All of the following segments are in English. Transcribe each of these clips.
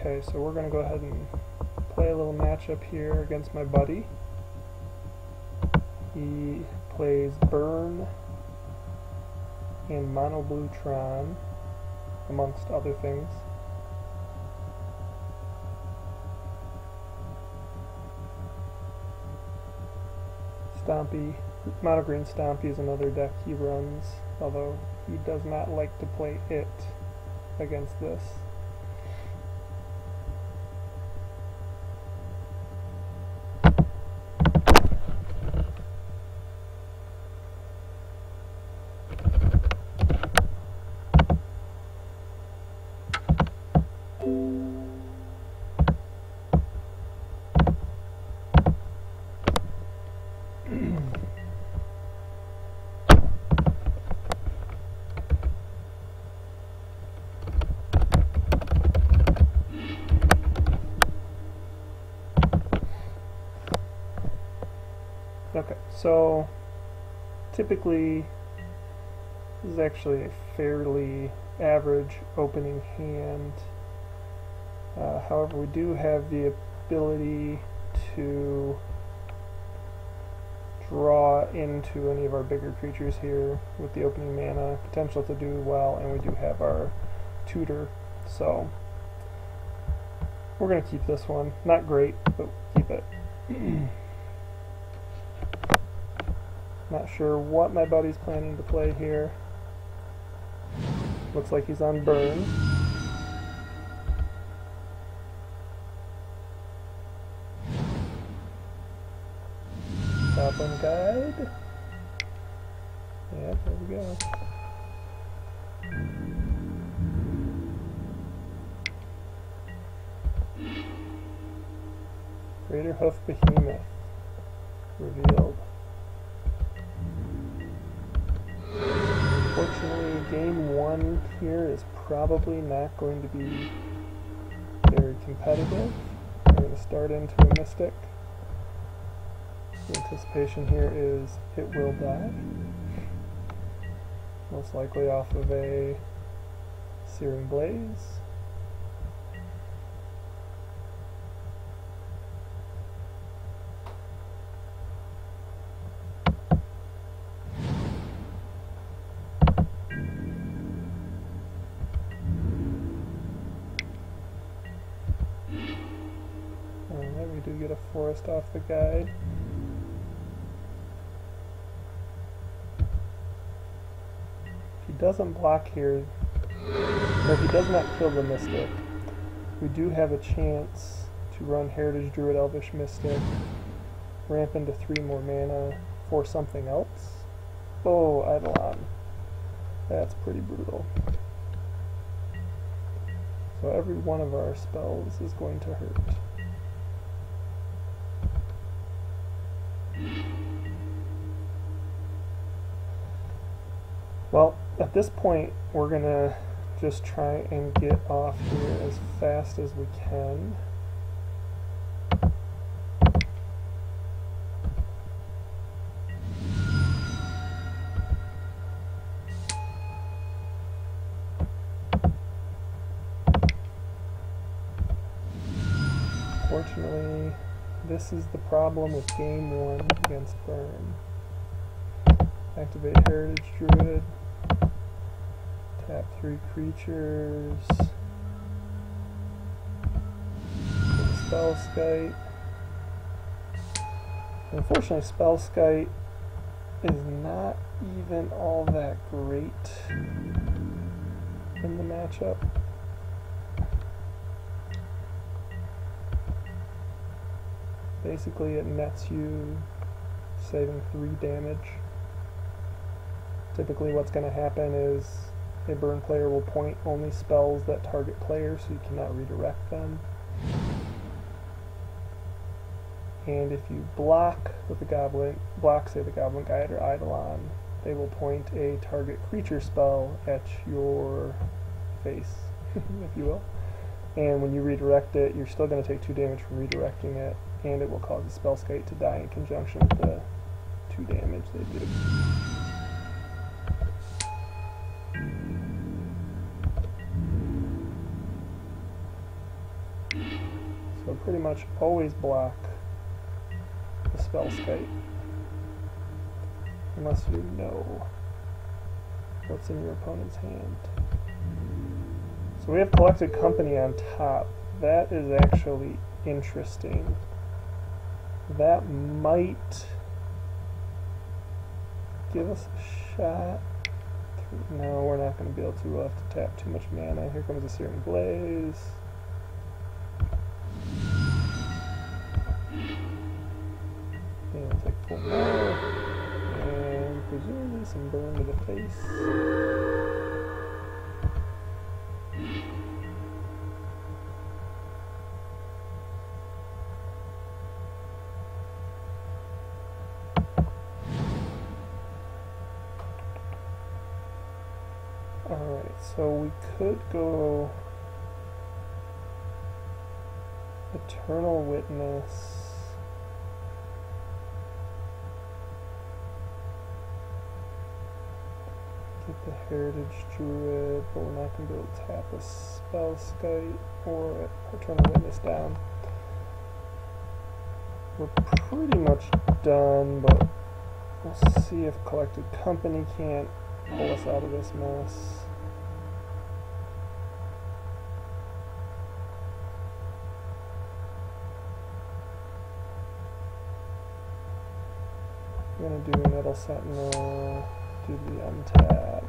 Okay, so we're going to go ahead and play a little matchup here against my buddy. He plays Burn and Mono Blue Tron, amongst other things. Stompy, Mono Green Stompy is another deck he runs, although he does not like to play it against this. Okay, so typically this is actually a fairly average opening hand. However, we do have the ability to draw into any of our bigger creatures here with the opening mana, potential to do well, and we do have our tutor, so we're going to keep this one. Not great, but keep it. Not sure what my buddy's planning to play here. Looks like he's on Burn. Goblin Guide. Yeah, there we go. Greater Hoof Behemoth revealed. Unfortunately, game one here is probably not going to be very competitive. We're going to start into a Mystic. The anticipation here is it will die. Most likely off of a Searing Blaze. Alright, we do get a forest off the guide. If he doesn't block here, or if he does not kill the Mystic, we do have a chance to run Heritage Druid Elvish Mystic, ramp into 3 more mana for something else. Oh, Eidolon. That's pretty brutal. So every one of our spells is going to hurt. Well, at this point, we're going to just try and get off here as fast as we can. Unfortunately, this is the problem with game one against Burn. Activate Heritage Druid. Tap 3 creatures. Spellskite. Unfortunately, Spellskite is not even all that great in the matchup. Basically, it nets you saving 3 damage. Typically what's going to happen is a Burn player will point only spells that target players, so you cannot redirect them. And if you block with the Goblin, say the Goblin Guide or Eidolon, they will point a target creature spell at your face, if you will. And when you redirect it, you're still going to take 2 damage from redirecting it, and it will cause the Spellskite to die in conjunction with the 2 damage they do. pretty much always block the spell Skite. Unless you know what's in your opponent's hand. So we have Collected Company on top. That is actually interesting. That might give us a shot. No, we're not going to be able to. We'll have to tap too much mana. Here comes a Searing Blaze. And we'll take 4 more. And presumably some burn to the face. Alright, so we could go Eternal Witness. Get the Heritage Druid, but we're not going to be able to tap a Spell Skite or Eternal Witness down. We're pretty much done, but we'll see if Collected Company can't pull us out of this mess. I'm going to do Metal Sentinel, do the untap,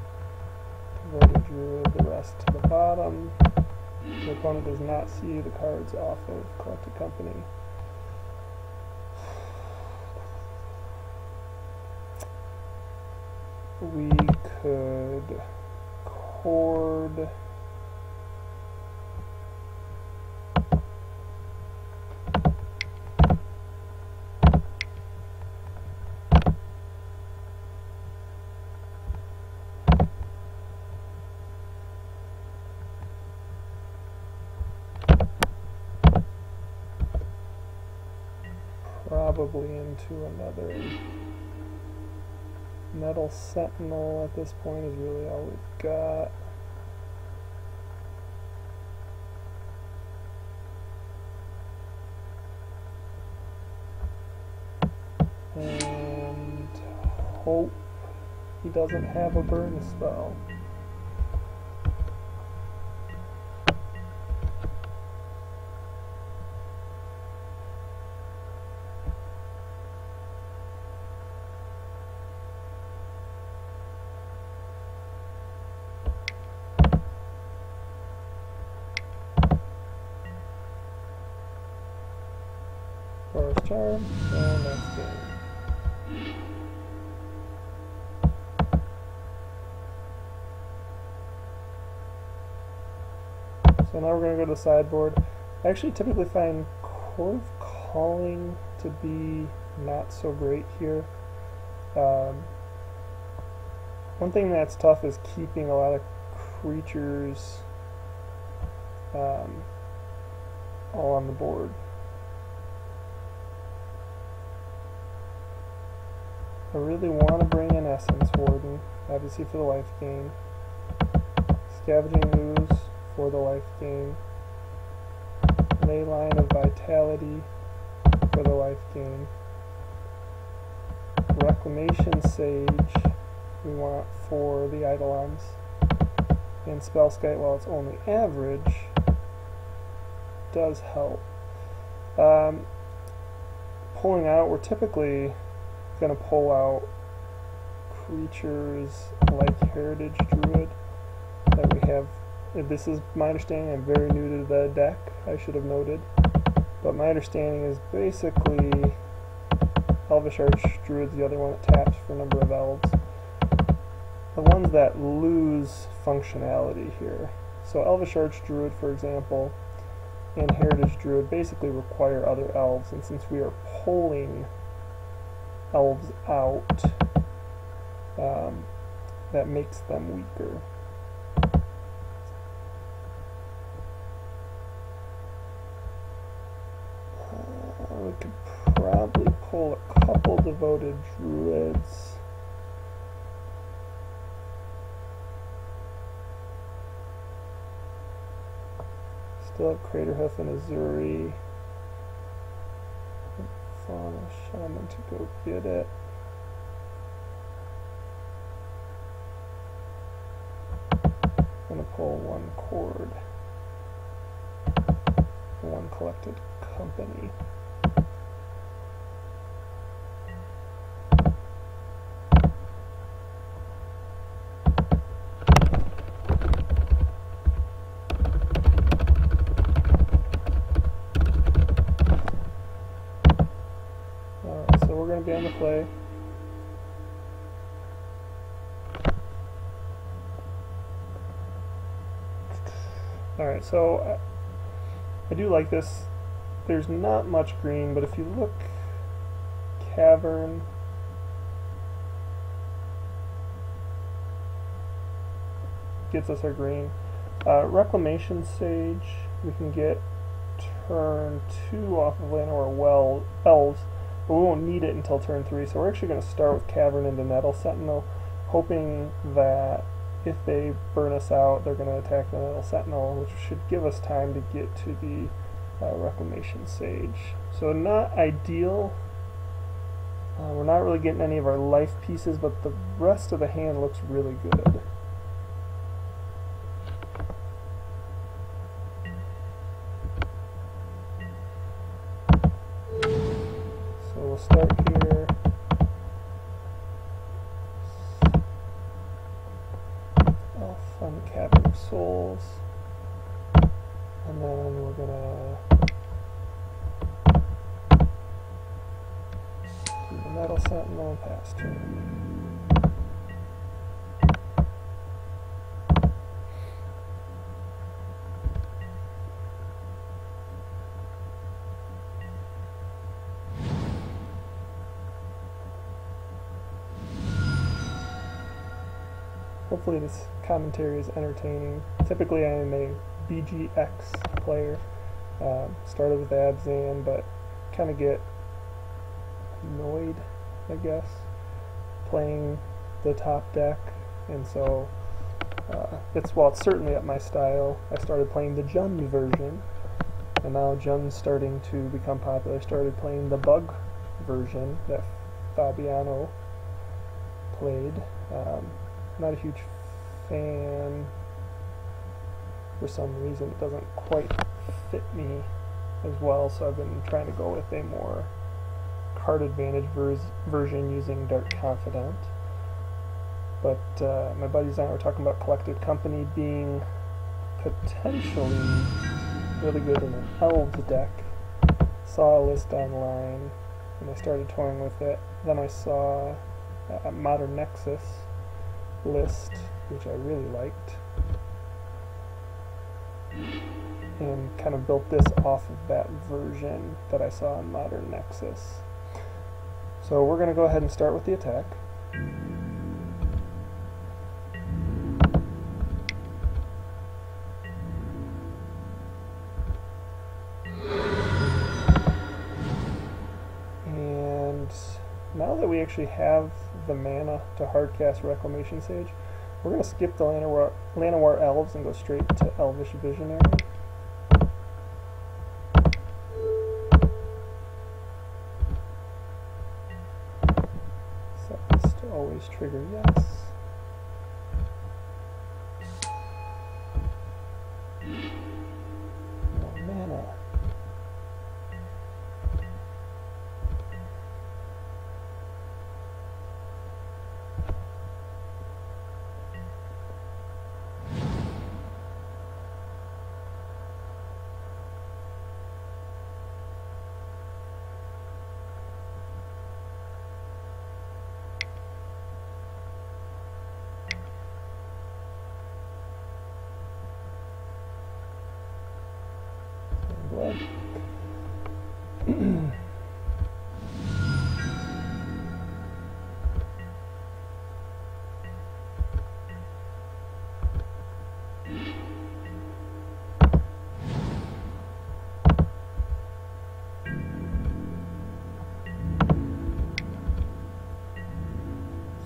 Devoted Druid, the rest to the bottom. The opponent does not see the cards off of Collected Company. We could Chord. Probably into another Metal Sentinel at this point is really all we've got. And hope he doesn't have a burn spell. Forest Charm, and that's game. So now we're going to go to the sideboard. I actually typically find Chord of Calling to be not so great here. One thing that's tough is keeping a lot of creatures all on the board. I really want to bring in Essence Warden, obviously for the life gain. Scavenging Ooze for the life gain. Leyline of Vitality for the life gain. Reclamation Sage we want for the Eidolons. And Spellskite, while it's only average, does help. Pulling out, we're typically going to pull out creatures like Heritage Druid that we have. This is my understanding. I'm very new to the deck, I should have noted, but my understanding is basically Elvish Archdruid's the other one that taps for a number of elves. The ones that lose functionality here. So Elvish Archdruid, for example, and Heritage Druid basically require other elves, and since we are pulling elves out, that makes them weaker. We could probably pull a couple Devoted Druids. Still have Craterhoof and Azuri. Shaman to go get it. I'm gonna pull one cord. One collected company. So we're going to be on the play. Alright, so I do like this. There's not much green, but if you look, Cavern, gets us our green. Reclamation Sage, we can get turn 2 off of Llanowar Elves, but we won't need it until turn 3, so we're actually going to start with Cavern into Nettle Sentinel, hoping that if they burn us out, they're going to attack the Nettle Sentinel, which should give us time to get to the Reclamation Sage. So not ideal. We're not really getting any of our life pieces, but the rest of the hand looks really good. So we'll start here. Elf on Cavern of Souls. And then we're gonna do the Nettle Sentinel and pass turn. Hopefully this commentary is entertaining. Typically I am a BGX player. Started with Abzan, but kind of get annoyed, I guess, playing the top deck, and so it's certainly up my style. I started playing the Jund version, and now Jund's starting to become popular. I started playing the Bug version that Fabiano played. Not a huge fan. For some reason it doesn't quite fit me as well, so I've been trying to go with a more card advantage version using Dark Confidant. But my buddies and I were talking about Collected Company being potentially really good in an Elves deck. Saw a list online and I started toying with it. Then I saw a Modern Nexus list, which I really liked, and kind of built this off of that version that I saw in Modern Nexus. So we're going to go ahead and start with the attack. And now that we actually have the mana to hardcast Reclamation Sage, we're going to skip the Llanowar Elves and go straight to Elvish Visionary. Set this to always trigger yes. No mana. Blood.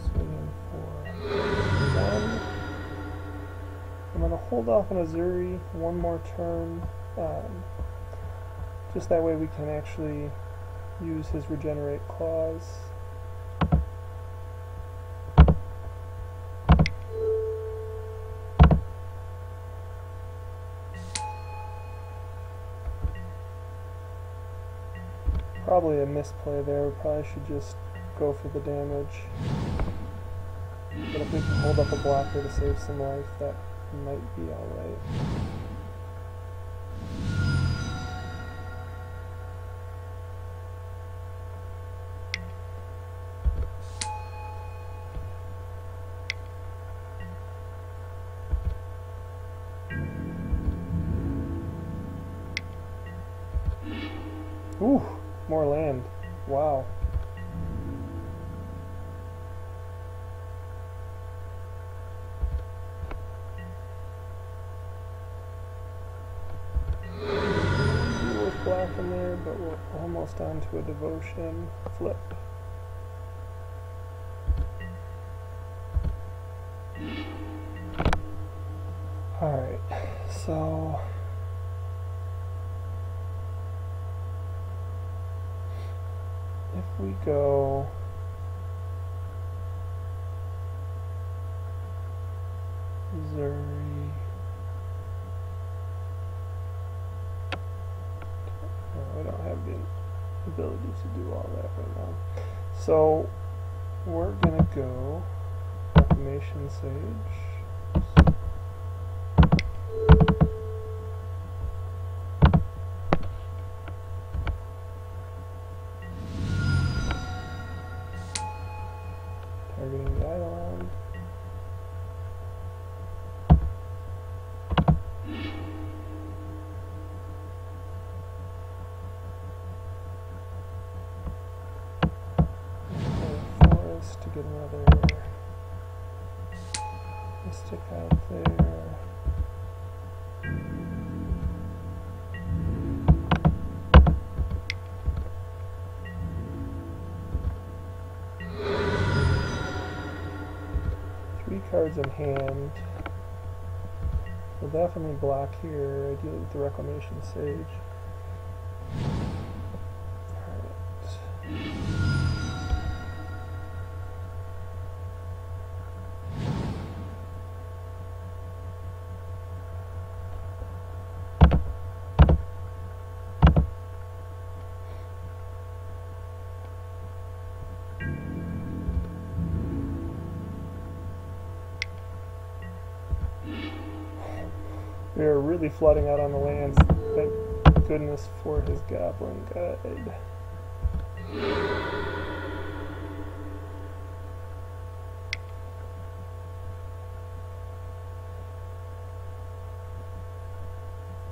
Swinging for 1. I'm going to hold off on Azuri one more turn. Just that way we can actually use his regenerate clause. Probably a misplay there. We probably should just go for the damage. But if we can hold up a blocker to save some life, that might be alright. Ooh, more land. Wow. With black in there, but we're almost onto a devotion flip. Alright, so if we go Zuri, no, I don't have the ability to do all that right now. So we're gonna go Reclamation Sage. Targeting the Eidolon. Forest to get another Mystic out there. Three cards in hand. We'll definitely block here, ideally with the Reclamation Sage. Alright. We are really flooding out on the lands. Thank goodness for his Goblin Guide.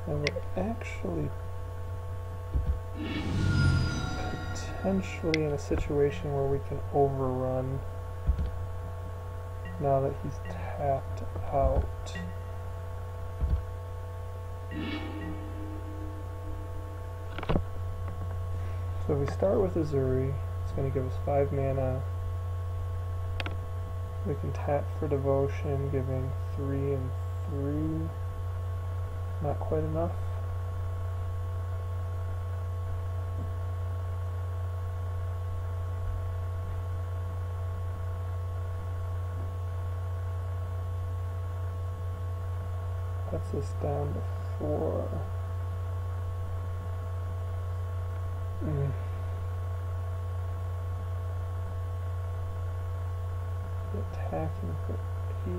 And we're actually potentially in a situation where we can overrun now that he's tapped out. So if we start with Azuri, it's going to give us 5 mana. We can tap for Devotion, giving 3 and 3. Not quite enough. Cuts us down to 4. Attacking for 8.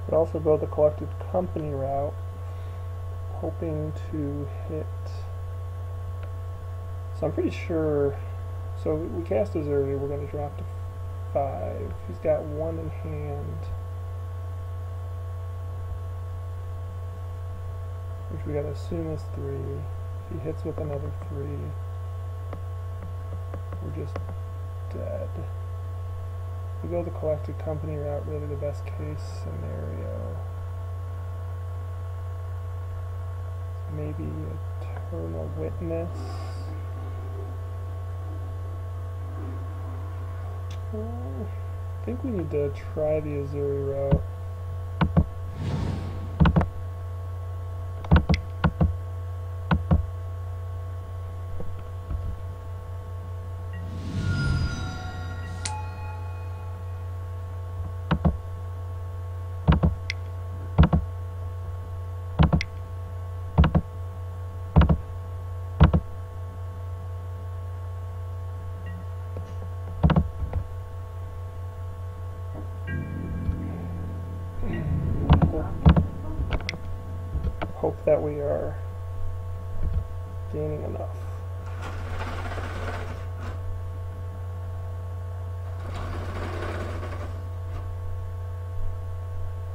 Could also go the Collected Company route, hoping to hit. So I'm pretty sure. So we cast Azuri, we're going to drop to 5. He's got 1 in hand, which we gotta assume is 3. If he hits with another 3, we're just dead. If we go the Collected Company route, really the best case scenario. Maybe Eternal Witness. think we need to try the Azuri row. Hope that we are gaining enough.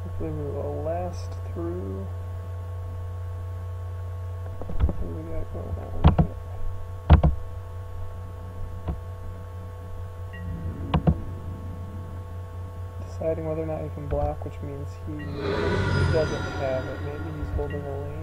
Hopefully we will last through. What do we got going on here? Deciding whether or not he can block, which means he doesn't have it. Maybe he's holding a land.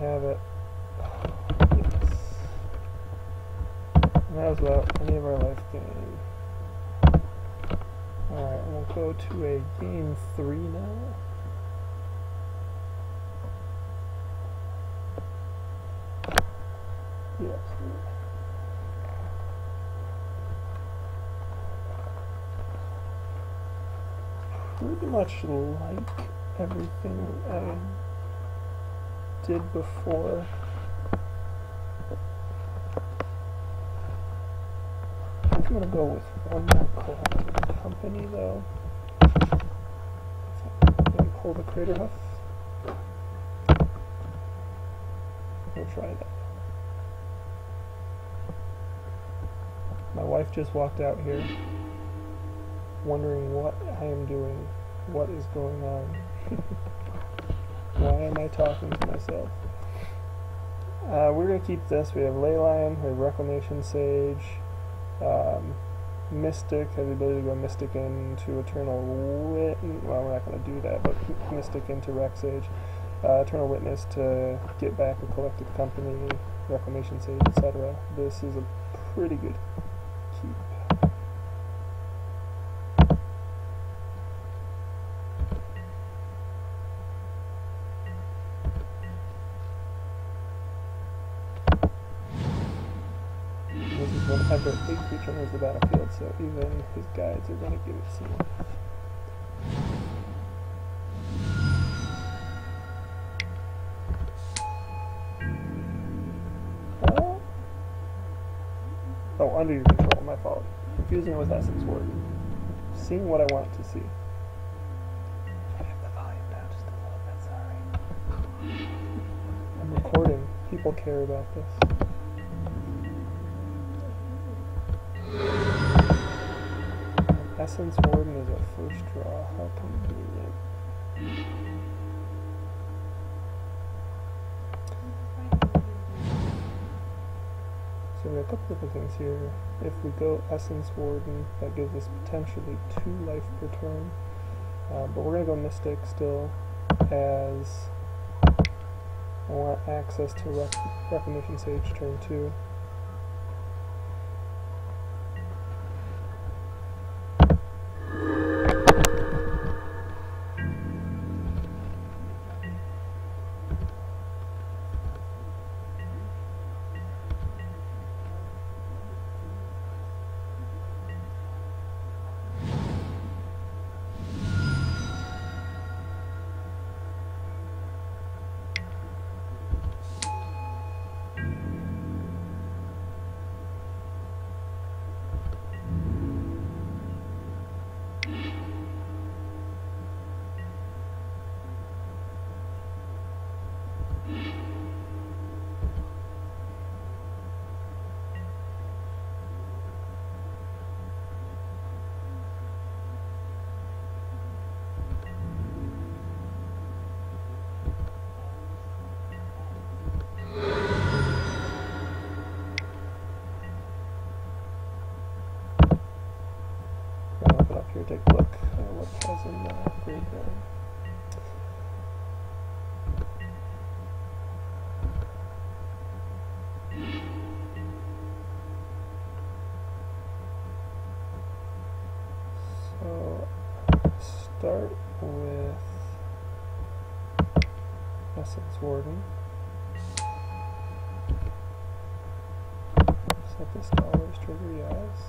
Have it. Yes. And that was without any of our life gain. Alright, we'll go to a game 3 now. Yes. Pretty much like everything I did before. I'm gonna go with one more collective company though. Maybe pull the Crater Hoof. We'll try that. My wife just walked out here wondering what I am doing, what is going on. Why am I talking to myself? We're going to keep this. We have Leyline, we have Reclamation Sage, Mystic, has the ability to go Mystic into Eternal Witness. Well, we're not going to do that, but Mystic into Rec Sage. Eternal Witness to get back a collected company, Reclamation Sage, etc. This is a pretty good keep. Whenever a big creature enters the battlefield, so even his guides are going to give it some. Oh, under your control, my fault. Confusing it with Essence Ward. Seeing what I want to see. I have the volume down just a little bit, sorry. I'm recording. People care about this. Essence Warden is a first draw. How convenient. So we have a couple different things here. If we go Essence Warden, that gives us potentially 2 life per turn. But we're going to go Mystic still, as I want access to Reclamation Sage turn 2. Here, take a look at what it has in the graveyard. So, start with Essence Warden. Set this to always trigger yes.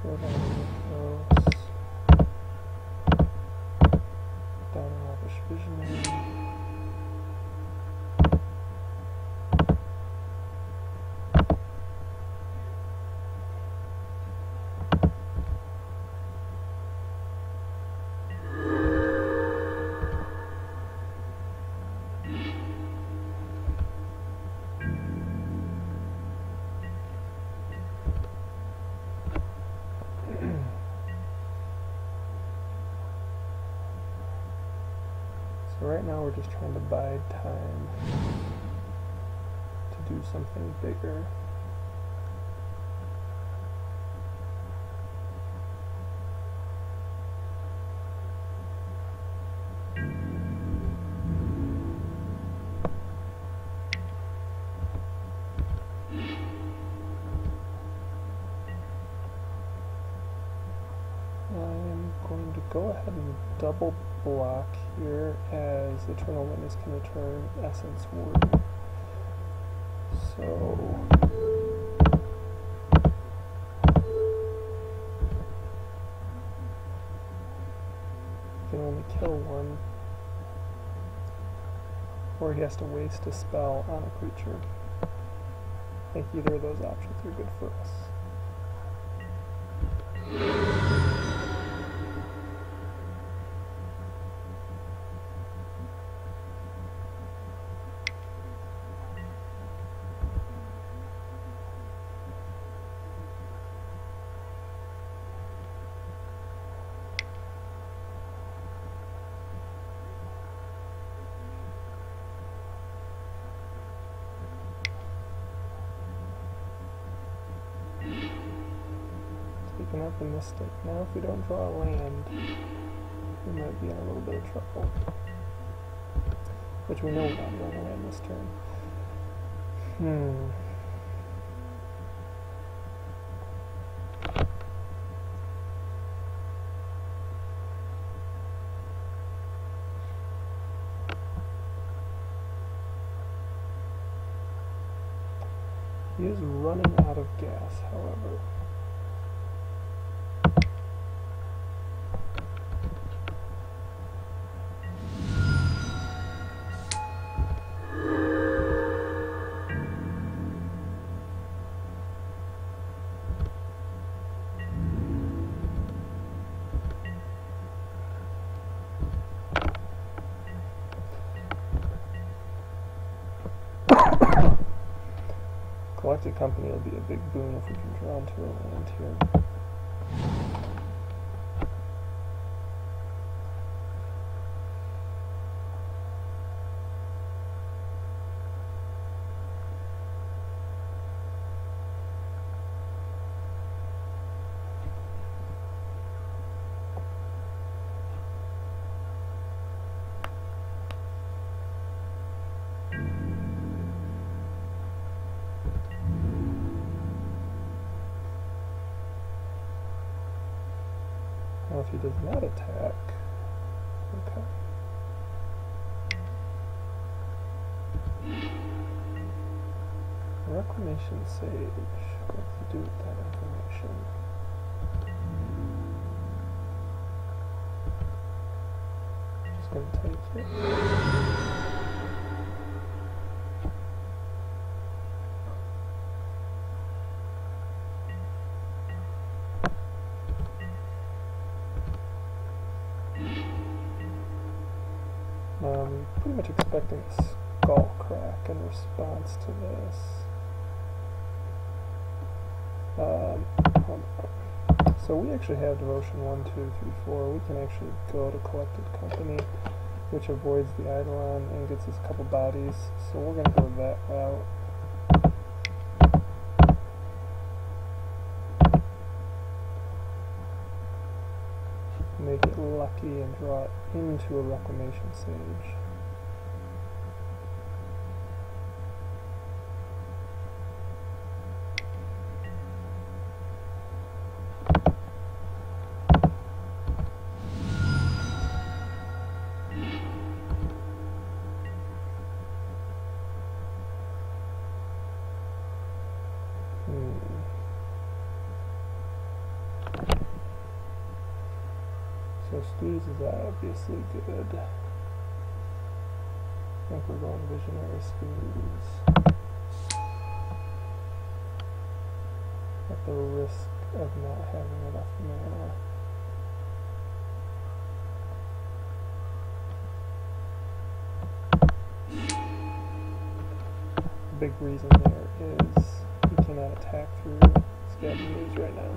Throw down the Mythos. Down an Elvish Visionary. So right now we're just trying to bide time to do something bigger. I'm going to go ahead and double block here as Eternal Witness can return Essence Warden. So he can only kill one, or he has to waste a spell on a creature. I think either of those options are good for us. Taking out the Mystic. Now if we don't draw a land, we might be in a little bit of trouble. Which we know we're not drawing a land this turn. He is running out of gas, however. Collected Company will be a big boon if we can draw into a land here. Now if he does not attack, okay. Reclamation Sage, what's he do with that information? Just gonna take it. Pretty much expecting a skull crack in response to this. Hold on. So we actually have Devotion 1, 2, 3, 4. We can actually go to Collected Company, which avoids the Eidolon and gets us a couple bodies. So we're going to go that route. may get lucky and draw it into a Reclamation Sage. So Squeeze is obviously good. I think we're going Visionary Squeeze. At the risk of not having enough mana. The big reason there is he cannot attack through Scavengers right now.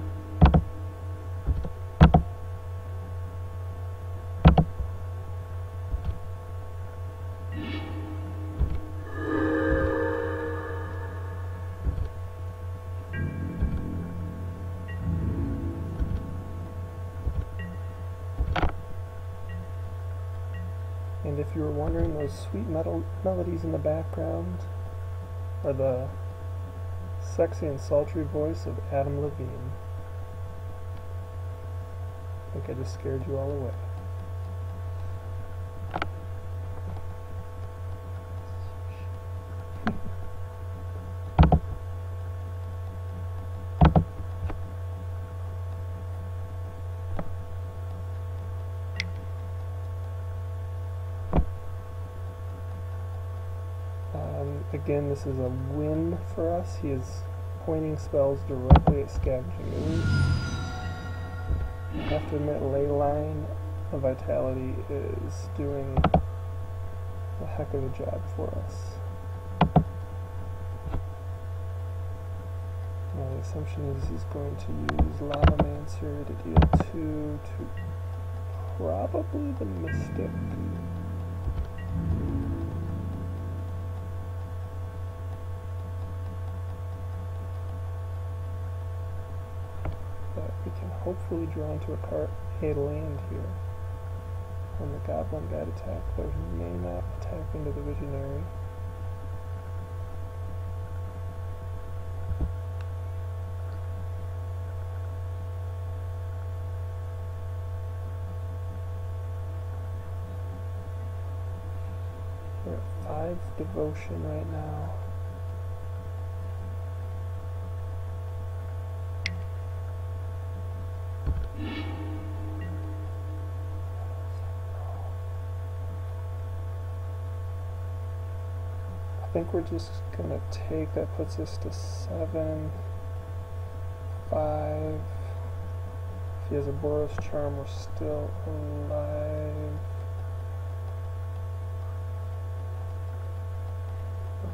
And if you were wondering, those sweet melodies in the background are the sexy and sultry voice of Adam Levine. I think I just scared you all away. Again, this is a win for us. He is pointing spells directly at Scavenging Ooze. I have to admit, Leyline of Vitality is doing a heck of a job for us. Now the assumption is he's going to use Lavamancer to deal 2 to probably the Mystic. We can hopefully draw into a land here on the Goblin Guide attack, though he may not attack into the Visionary. We're at 5 Devotion right now. I think we're just gonna take, that puts us to 7, 5. If he has a Boros Charm, we're still alive.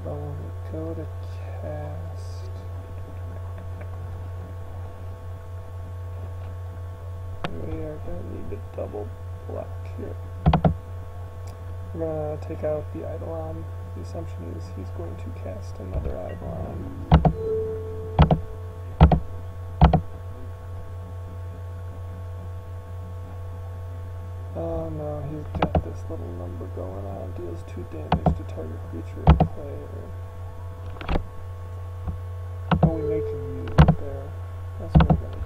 But when we go to cast, we are gonna need to double block here. We're gonna take out the Eidolon. The assumption is he's going to cast another Eidolon. Oh no, he's got this little number going on. Deals 2 damage to target creature or player. Oh, we make him use it there. That's what we're gonna do.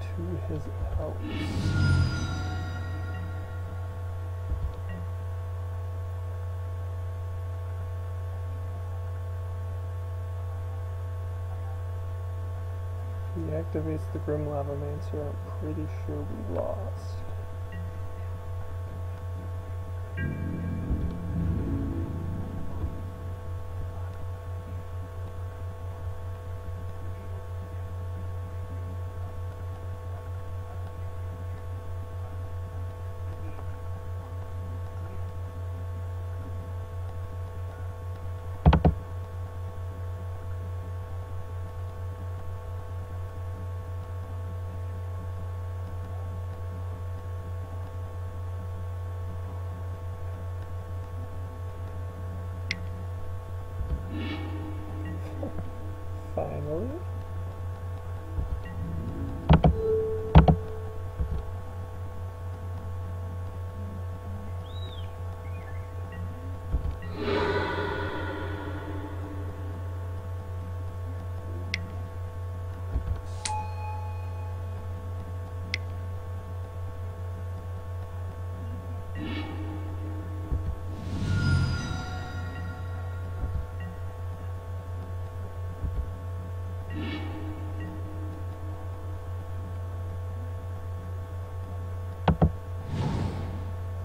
to his house. He activates the Grim Lavamancer. I'm pretty sure we lost. Finally.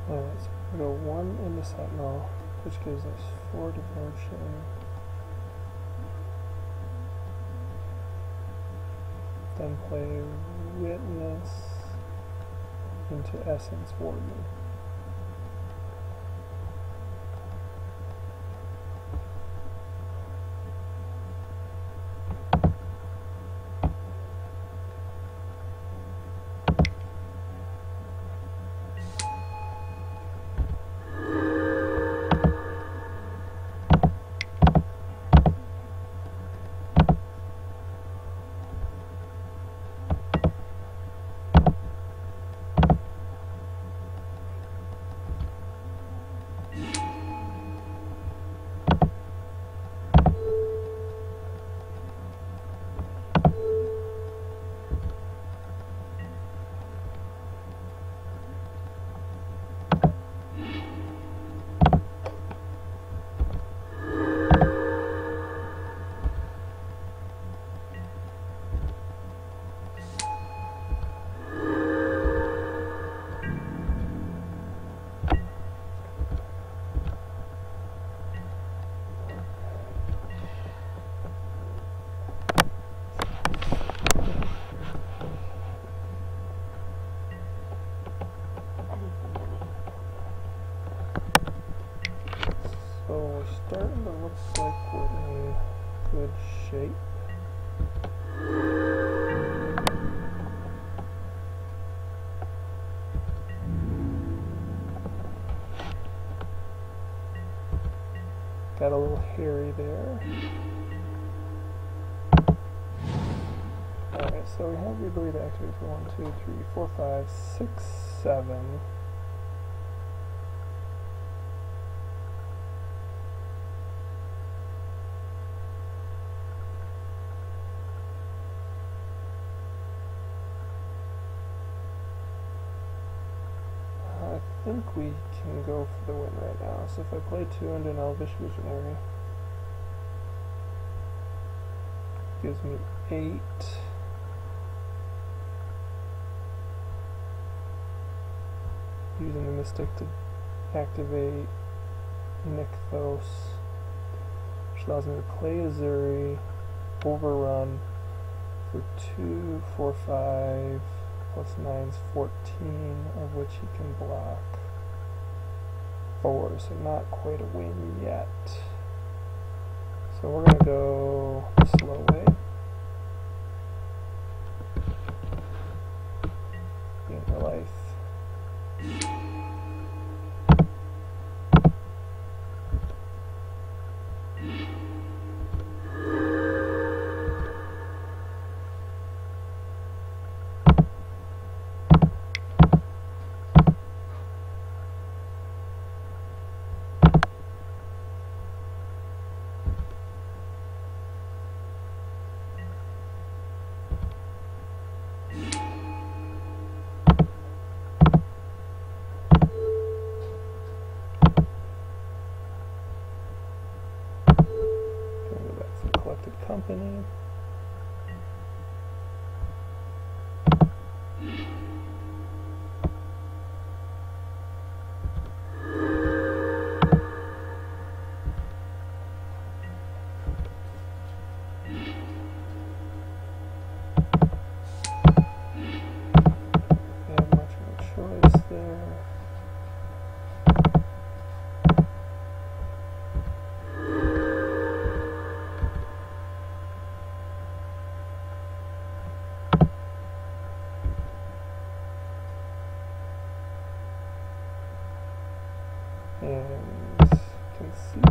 Alright, so we go 1 into Sentinel, which gives us 4 devotion. Then play Witness into Essence Warden. So we're starting to look like we're in good shape. Got a little hairy there. Alright, so we have the ability to activate for 1, 2, 3, 4, 5, 6, 7. I think we can go for the win right now. So if I play 2 into an Elvish Visionary, gives me 8. Using the Mystic to activate Nykthos, which allows me to play Azuri, overrun for 2, 4, 5, plus 9's 14, of which he can block 4, so not quite a win yet. So we're going to go the slow way. Gain her life. Company. And much more choice there. And concede.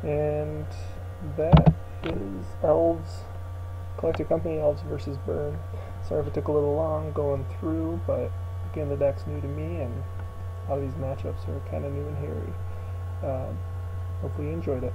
And that is Elves Collected Company, Elves vs. Burn. Sorry if it took a little long going through, but again, the deck's new to me, and a lot of these matchups are kind of new and hairy. Hopefully you enjoyed it.